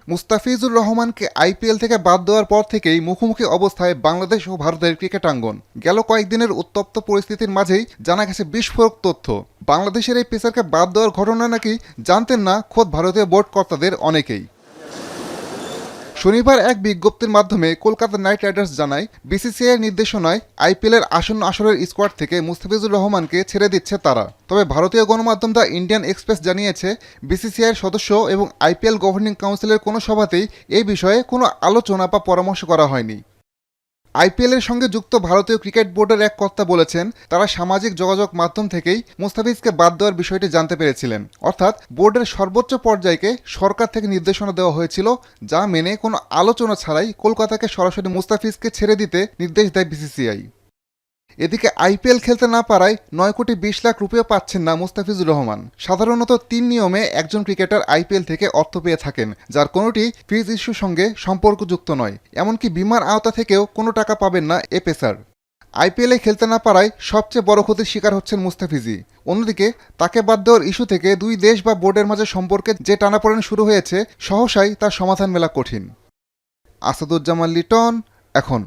মুস্তাফিজুর রহমানকে আইপিএল থেকে বাদ দেওয়ার পর থেকেই মুখোমুখি অবস্থায় বাংলাদেশ ও ভারতের ক্রিকেটাঙ্গন। গেল কয়েকদিনের উত্তপ্ত পরিস্থিতির মাঝেই জানা গেছে বিস্ফোরক তথ্য। বাংলাদেশের এই পেসারকে বাদ দেওয়ার ঘটনা নাকি জানতেন না খোদ ভারতীয় বোর্ড কর্তাদের অনেকেই। শনিবার এক বিজ্ঞপ্তির মাধ্যমে কলকাতা নাইট রাইডার্স জানায়, বিসিসিআইয়ের নির্দেশনায় আইপিএলের আসন্ন আসরের স্কোয়াড থেকে মুস্তাফিজুর রহমানকে ছেড়ে দিচ্ছে তারা। তবে ভারতীয় গণমাধ্যম দ্য ইন্ডিয়ান এক্সপ্রেস জানিয়েছে, বিসিসিআইয়ের সদস্য এবং আইপিএল গভর্নিং কাউন্সিলের কোনো সভাতেই এই বিষয়ে কোনো আলোচনা বা পরামর্শ করা হয়নি। আইপিএলের সঙ্গে যুক্ত ভারতীয় ক্রিকেট বোর্ডের এক কর্তা বলেছেন, তারা সামাজিক যোগাযোগ মাধ্যম থেকেই মুস্তাফিজকে বাদ দেওয়ার বিষয়টি জানতে পেরেছিলেন। অর্থাৎ বোর্ডের সর্বোচ্চ পর্যায়কে সরকার থেকে নির্দেশনা দেওয়া হয়েছিল, যা মেনে কোনো আলোচনা ছাড়াই কলকাতাকে সরাসরি মুস্তাফিজকে ছেড়ে দিতে নির্দেশ দেয় বিসিসিআই। এদিকে আইপিএল খেলতে না পারায় 9,20,00,000 রুপিও পাচ্ছেন না মুস্তাফিজুর রহমান। সাধারণত 3 নিয়মে একজন ক্রিকেটার আইপিএল থেকে অর্থ পেয়ে থাকেন, যার কোনোটি ফিজ ইস্যুর সঙ্গে সম্পর্কযুক্ত নয়। এমনকি বিমার আওতা থেকেও কোনো টাকা পাবেন না এ পেসার। আইপিএলে খেলতে না পারায় সবচেয়ে বড় ক্ষতির শিকার হচ্ছেন মুস্তাফিজই। অন্যদিকে তাকে বাদ দেওয়ার ইস্যু থেকে দুই দেশ বা বোর্ডের মাঝে সম্পর্কে যে টানাপোড়েন শুরু হয়েছে, সহসাই তার সমাধান মেলা কঠিন। আসাদুজ্জামান লিটন, এখন।